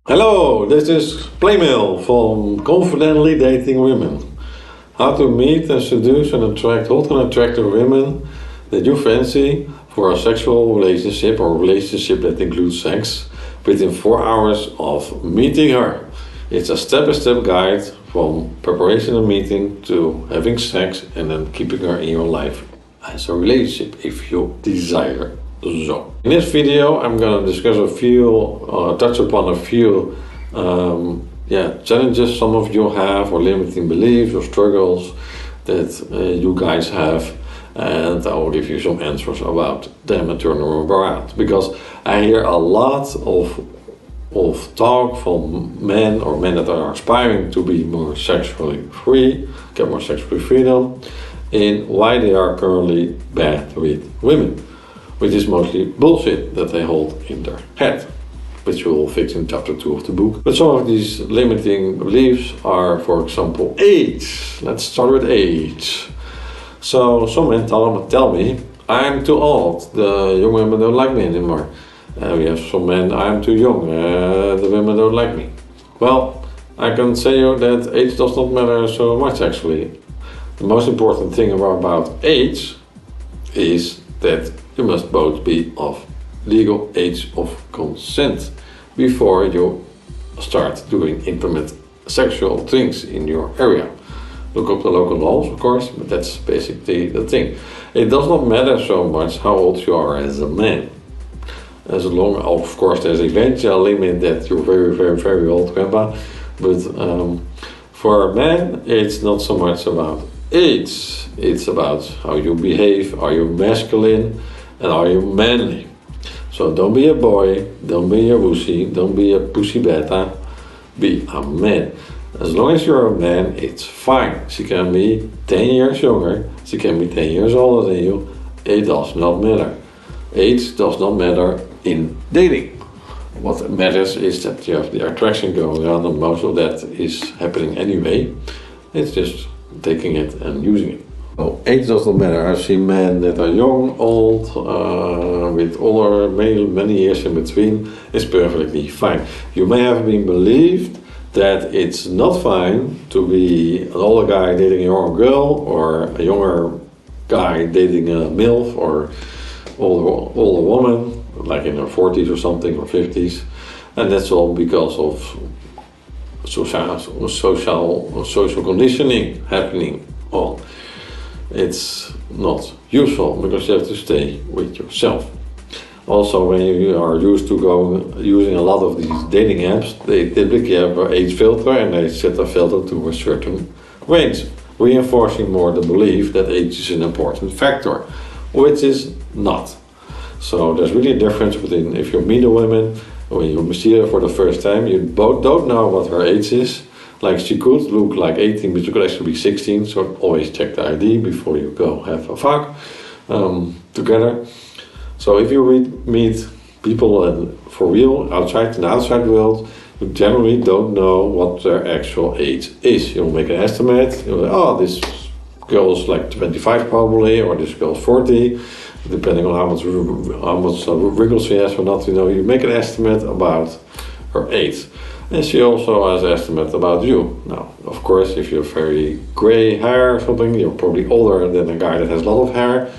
Hello, this is PlayMale from Confidently Dating Women. How to meet and seduce and attract hot and attractive women that you fancy for a sexual relationship or relationship that includes sex within 4 hours of meeting her. It's a step-by-step guide from preparation of meeting to having sex and then keeping her in your life as a relationship if you desire so. In this video I'm going to discuss touch upon a few challenges some of you have, or limiting beliefs or struggles that you guys have, and I will give you some answers about them and turn them around, because I hear a lot of talk from men or men that are aspiring to be more sexually free, get more sexual freedom, in why they are currently bad with women, which is mostly bullshit that they hold in their head, which we will fix in chapter 2 of the book. But some of these limiting beliefs are, for example, age. Let's start with age. So some men tell me, I'm too old, the young women don't like me anymore. We have some men, I'm too young, the women don't like me. Well, I can say you that age does not matter so much actually. The most important thing about age is that you must both be of legal age of consent before you start doing intimate sexual things in your area. Look up the local laws, of course, but that's basically the thing. It does not matter so much how old you are as a man. As long, of course, there's eventually a limit that you're very, very, very old, grandpa. But for a man, it's not so much about age. It's about how you behave. Are you masculine? And are you manly? So don't be a boy, don't be a wussy, don't be a pussy beta, be a man. As long as you're a man, it's fine. She can be 10 years younger, she can be 10 years older than you, it does not matter. Age does not matter in dating. What matters is that you have the attraction going on, and most of that is happening anyway. It's just taking it and using it. So age does not matter. I've seen men that are young, old, with older, many years in between. It's perfectly fine. You may have been believed that it's not fine to be an older guy dating a younger girl, or a younger guy dating a MILF, or older woman, like in her 40s or something, or 50s. And that's all because of social conditioning happening on. It's not useful because you have to stay with yourself. Also, when you are used to using a lot of these dating apps, they typically have an age filter, and they set a filter to a certain range, reinforcing more the belief that age is an important factor, which is not. So there's really a difference between if you meet a woman, when you see her for the first time, you both don't know what her age is. Like, she could look like 18, but she could actually be 16, so always check the ID before you go have a fuck together. So if you meet people for real outside in the outside world, you generally don't know what their actual age is. You'll make an estimate, you'll say, oh, this girl's like 25 probably, or this girl's 40, depending on how much wrinkles she has or not, you make an estimate about her age. And she also has an estimate about you. Now, of course, if you have very gray hair or something, you're probably older than a guy that has a lot of hair.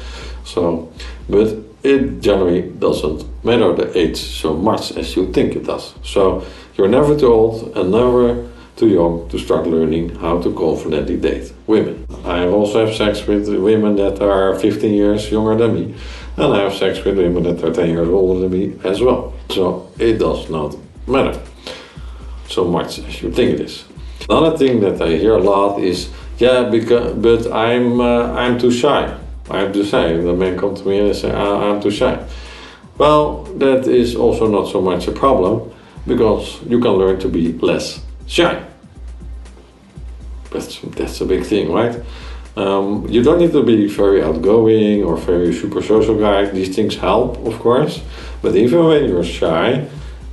So, but it generally doesn't matter the age so much as you think it does. So you're never too old and never too young to start learning how to confidently date women. I also have sex with women that are 15 years younger than me, and I have sex with women that are 10 years older than me as well. So it does not matter so much as you think it is. Another thing that I hear a lot is, but I'm too shy. I'm too shy. The men come to me and they say, I'm too shy. Well, that is also not so much a problem, because you can learn to be less shy. That's a big thing, right? You don't need to be very outgoing or very super social guy. These things help, of course, but even when you're shy,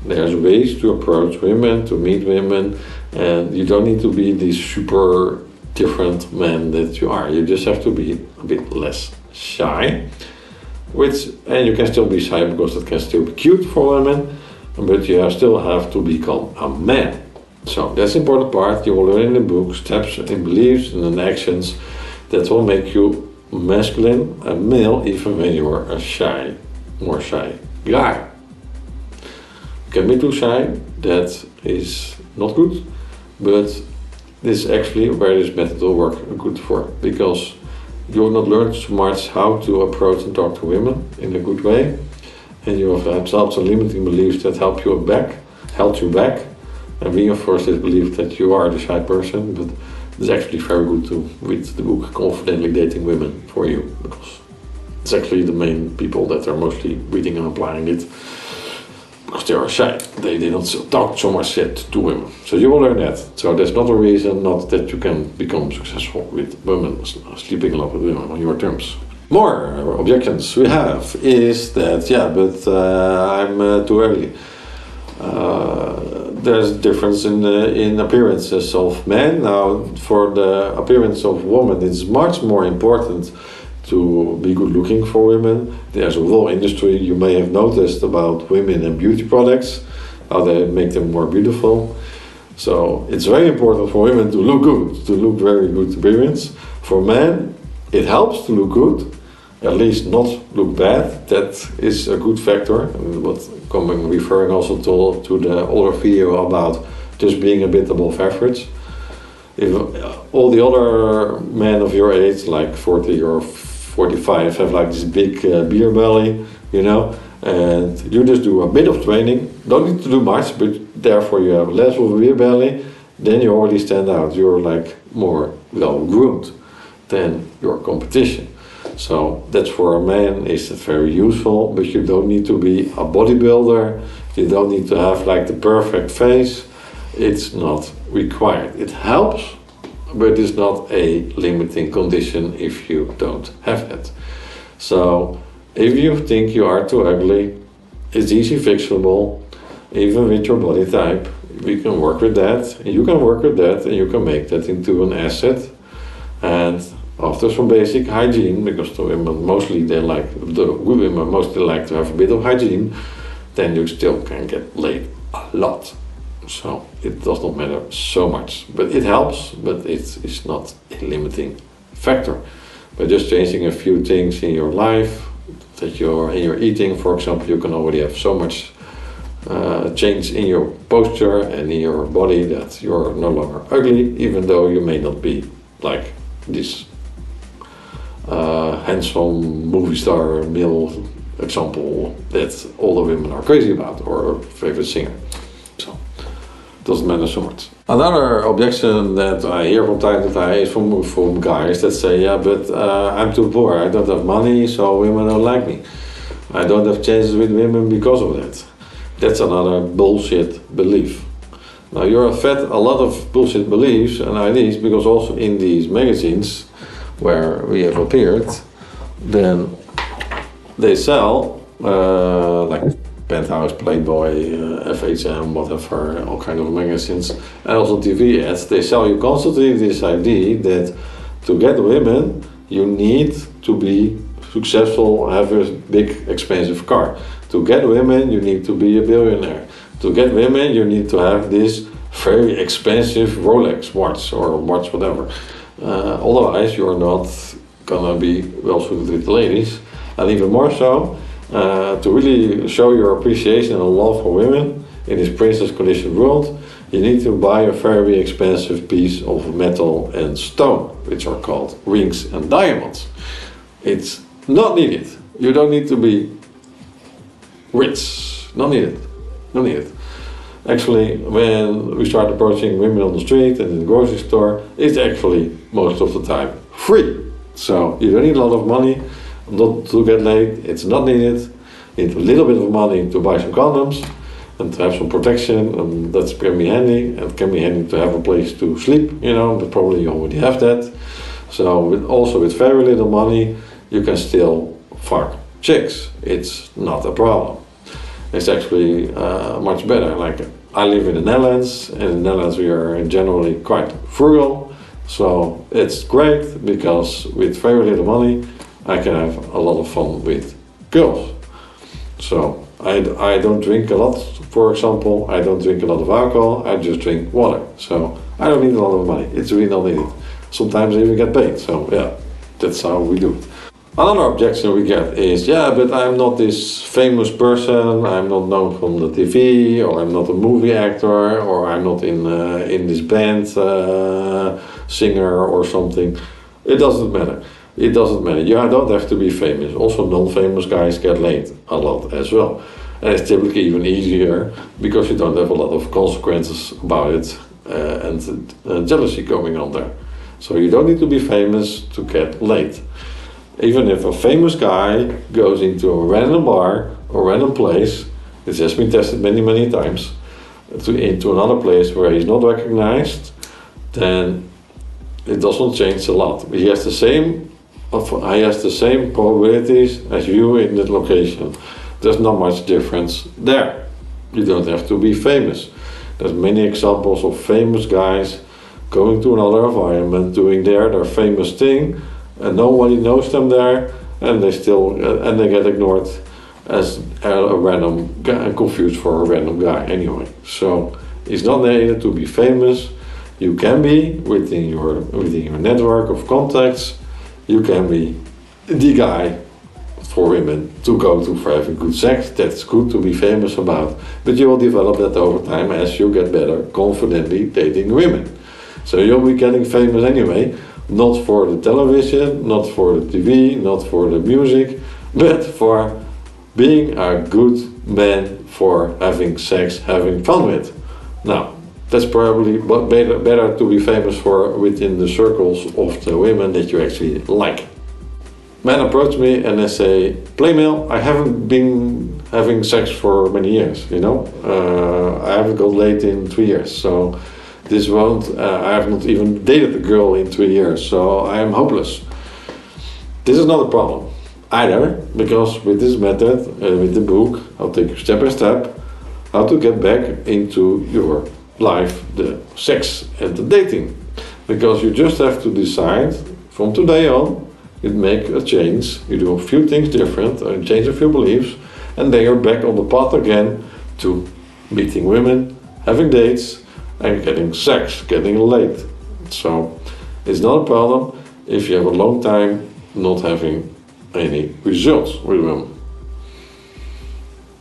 there's ways to approach women, to meet women, and you don't need to be this super different man that you are. You just have to be a bit less shy, and you can still be shy because it can still be cute for women, but you still have to become a man. So that's the important part. You will learn in the book steps in beliefs and in actions that will make you masculine and male even when you are a more shy guy. You can be too shy, that is not good, but this is actually where this method will work good for, because you will not learn so much how to approach and talk to women in a good way, and you have absorbed some limiting beliefs that held you back, and reinforce this belief that you are the shy person. But it's actually very good to read the book Confidently Dating Women for you, because it's actually the main people that are mostly reading and applying it, because they are shy. They don't talk so much shit to women. So you will learn that. So that's not a reason not that you can become successful with women, sleeping in love with women on your terms. More objections we have is that, I'm too early. There's a difference in appearances of men. Now, for the appearance of women, it's much more important to be good looking for women. There's a whole industry you may have noticed about women and beauty products, how they make them more beautiful. So it's very important for women to look good, to look very good appearance. For men, it helps to look good, at least not look bad. That is a good factor. And referring also to the older video about just being a bit above average. If all the other men of your age, like 40 or 45, have like this big beer belly, and you just do a bit of training, don't need to do much, but therefore you have less of a beer belly, then you already stand out. You're like more well-groomed than your competition. So that's for a man is very useful, but you don't need to be a bodybuilder, you don't need to have like the perfect face. It's not required. It helps, but it's not a limiting condition if you don't have it. So if you think you are too ugly, it's easy fixable, even with your body type. We can work with that, and you can work with that, and you can make that into an asset. And after some basic hygiene, because the women mostly like to have a bit of hygiene, then you still can get laid a lot. So it does not matter so much, but it helps, but it's not a limiting factor. By just changing a few things in your life, in your eating, for example, you can already have so much change in your posture and in your body that you're no longer ugly, even though you may not be like this handsome movie star male example that all the women are crazy about, or a favorite singer. So it doesn't matter so much. Another objection that I hear from time to time is from guys that say, but I'm too poor, I don't have money, so women don't like me. I don't have chances with women because of that. That's another bullshit belief. Now you're fed a lot of bullshit beliefs and ideas, because also in these magazines where we have appeared, then they sell like Penthouse, Playboy, FHM, whatever, all kind of magazines, and also TV ads. They sell you constantly this idea that to get women, you need to be successful, have a big expensive car. To get women, you need to be a billionaire. To get women, you need to have this very expensive Rolex watch or watch whatever. Otherwise, you're not gonna be well suited with ladies. And even more so, to really show your appreciation and love for women in this princess conditioned world, you need to buy a very expensive piece of metal and stone, which are called rings and diamonds. It's not needed. You don't need to be rich. Not needed. Not needed. Actually, when we start approaching women on the street and in the grocery store, it's actually most of the time free. So you don't need a lot of money not to get laid. It's not needed. You need a little bit of money to buy some condoms and to have some protection, and that can be handy. And it can be handy to have a place to sleep, but probably you already have that. So with very little money, you can still fuck chicks. It's not a problem. It's actually much better. Like, I live in the Netherlands, and in the Netherlands we are generally quite frugal, so it's great because with very little money I can have a lot of fun with girls. So I don't drink a lot for example, I don't drink a lot of alcohol, I just drink water. So I don't need a lot of money, it's really not needed. Sometimes I even get paid, so yeah, that's how we do it. Another objection we get is, yeah, but I'm not this famous person, I'm not known from the TV, or I'm not a movie actor, or I'm not in this band singer or something. It doesn't matter. It doesn't matter. You don't have to be famous. Also, non-famous guys get laid a lot as well. And it's typically even easier because you don't have a lot of consequences about it and jealousy going on there. So you don't need to be famous to get laid. Even if a famous guy goes into a random bar or random place, this has been tested many, many times, into another place where he's not recognized, then it doesn't change a lot. He has the same probabilities as you in that location. There's not much difference there. You don't have to be famous. There's many examples of famous guys going to another environment, doing their famous thing, and nobody knows them there, and they get ignored as a random guy and confused for a random guy anyway. So it's not needed to be famous. You can be within your network of contacts. You can be the guy for women to go to for having good sex. That's good to be famous about, but you will develop that over time as you get better confidently dating women. So you'll be getting famous anyway, not for the television, not for the TV, not for the music, but for being a good man for having sex, having fun with. Now, that's probably better to be famous for within the circles of the women that you actually like. Men approach me and they say, PlayMale, I haven't been having sex for many years, I haven't got laid in 3 years, so this won't, I have not even dated a girl in 3 years, so I am hopeless. This is not a problem either, because with this method, with the book, I'll take you step by step how to get back into your life, the sex and the dating. Because you just have to decide from today on, you make a change, you do a few things different, and change a few beliefs, and then you're back on the path again to meeting women, having dates, and getting sex, getting laid. So it's not a problem if you have a long time not having any results with them.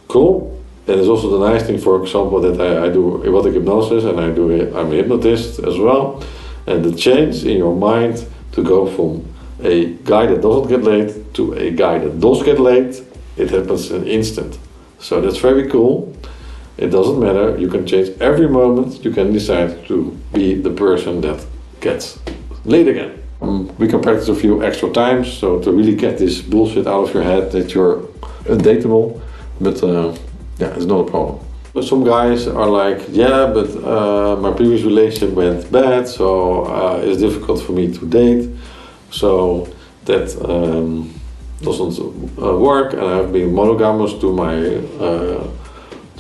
Cool. And it's also the nice thing, for example, that I do erotic hypnosis, and I'm a hypnotist as well. And the change in your mind to go from a guy that doesn't get laid to a guy that does get laid, it happens in an instant. So that's very cool. It doesn't matter, you can change every moment, you can decide to be the person that gets laid again. We can practice a few extra times, so to really get this bullshit out of your head that you're undateable, but yeah, it's not a problem. But some guys are like, yeah, but my previous relationship went bad, so it's difficult for me to date, so that doesn't work, and I've been monogamous to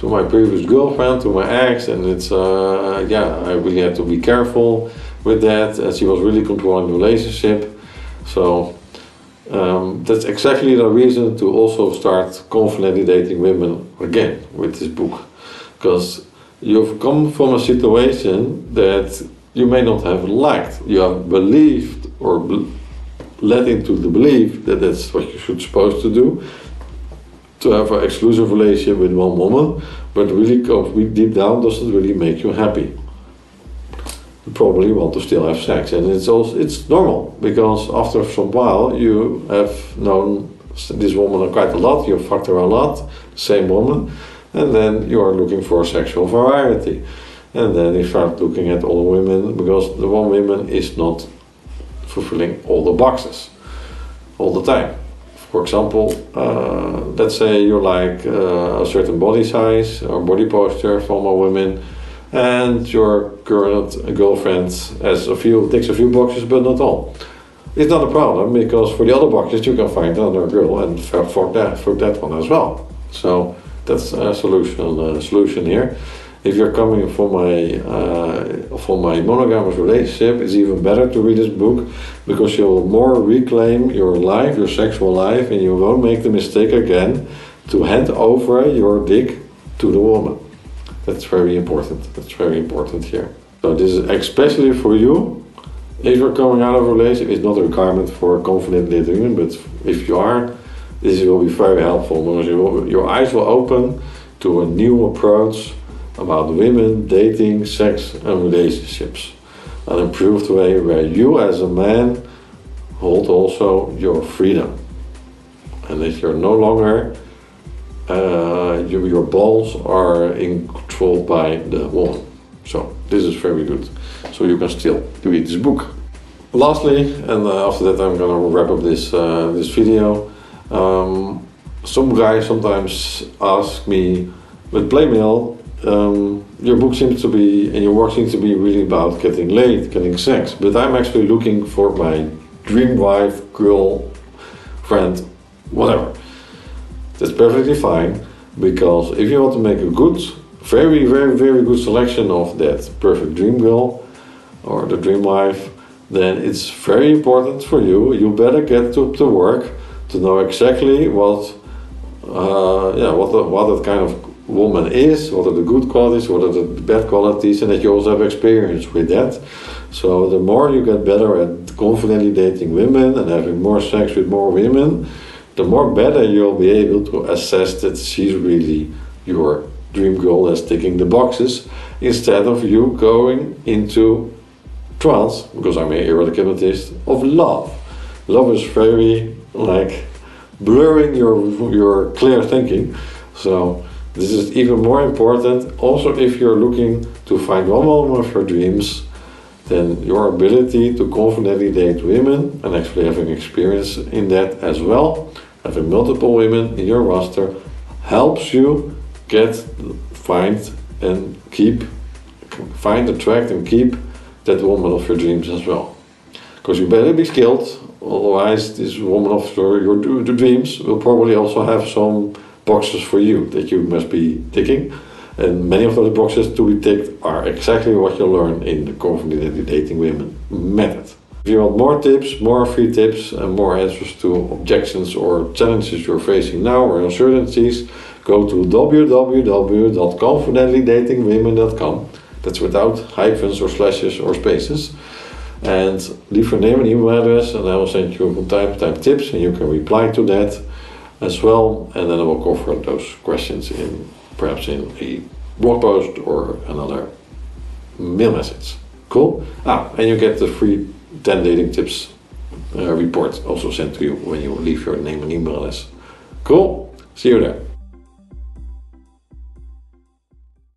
my previous girlfriend, to my ex, and it's I really had to be careful with that, as she was really controlling the relationship. So that's exactly the reason to also start confidently dating women again with this book, because you've come from a situation that you may not have liked. You have believed or led into the belief that that's what you should supposed to do, to have an exclusive relationship with one woman, but really deep down doesn't really make you happy. You probably want to still have sex, and it's normal, because after some while you have known this woman quite a lot, you've fucked her a lot, same woman, and then you are looking for sexual variety, and then you start looking at all the women, because the one woman is not fulfilling all the boxes all the time. For example, let's say you like a certain body size or body posture from a woman, and your current girlfriend takes a few boxes, but not all. It's not a problem, because for the other boxes you can find another girl and for that one as well. So that's a solution here. If you're coming from a monogamous relationship, it's even better to read this book, because you'll more reclaim your life, your sexual life, and you won't make the mistake again to hand over your dick to the woman. That's very important. That's very important here. So this is especially for you. If you're coming out of a relationship, it's not a requirement for confident dating women, but if you are, this will be very helpful because your eyes will open to a new approach about women, dating, sex and relationships. An improved way where you as a man hold also your freedom. And that you're no longer, your balls are controlled by the woman. So this is very good. So you can still read this book. Lastly, and after that I'm gonna wrap up this video. Some guys sometimes ask me, with PlayMale, your book seems to be, and your work seems to be really about getting laid, getting sex, but I'm actually looking for my dream wife, girl, friend, whatever. That's perfectly fine, because if you want to make a good, very, very, very good selection of that perfect dream girl or the dream wife, then it's very important for you. You better get to work to know exactly what that kind of woman is, what are the good qualities, what are the bad qualities, and that you also have experience with that. So the more you get better at confidently dating women and having more sex with more women, the more better you'll be able to assess that she's really your dream girl that's ticking the boxes, instead of you going into trance, because I'm a erotic hypnotist, of love. Love is very like blurring your clear thinking. So this is even more important. Also, if you're looking to find one woman of your dreams, then your ability to confidently date women and actually having experience in that as well, having multiple women in your roster, helps you find, attract and keep that woman of your dreams as well. Because you better be skilled, otherwise this woman of your dreams will probably also have some boxes for you that you must be ticking. And many of those boxes to be ticked are exactly what you'll learn in the Confidently Dating Women method. If you want more tips, more free tips and more answers to objections or challenges you're facing now or uncertainties, go to www.confidentlydatingwomen.com. That's without hyphens or slashes or spaces. And leave your name and email address, and I will send you from time to time tips, and you can reply to that as well. And then I will cover those questions perhaps in a blog post or another mail message. Cool? And you get the free 10 dating tips report also sent to you when you leave your name and email address. Cool? See you there.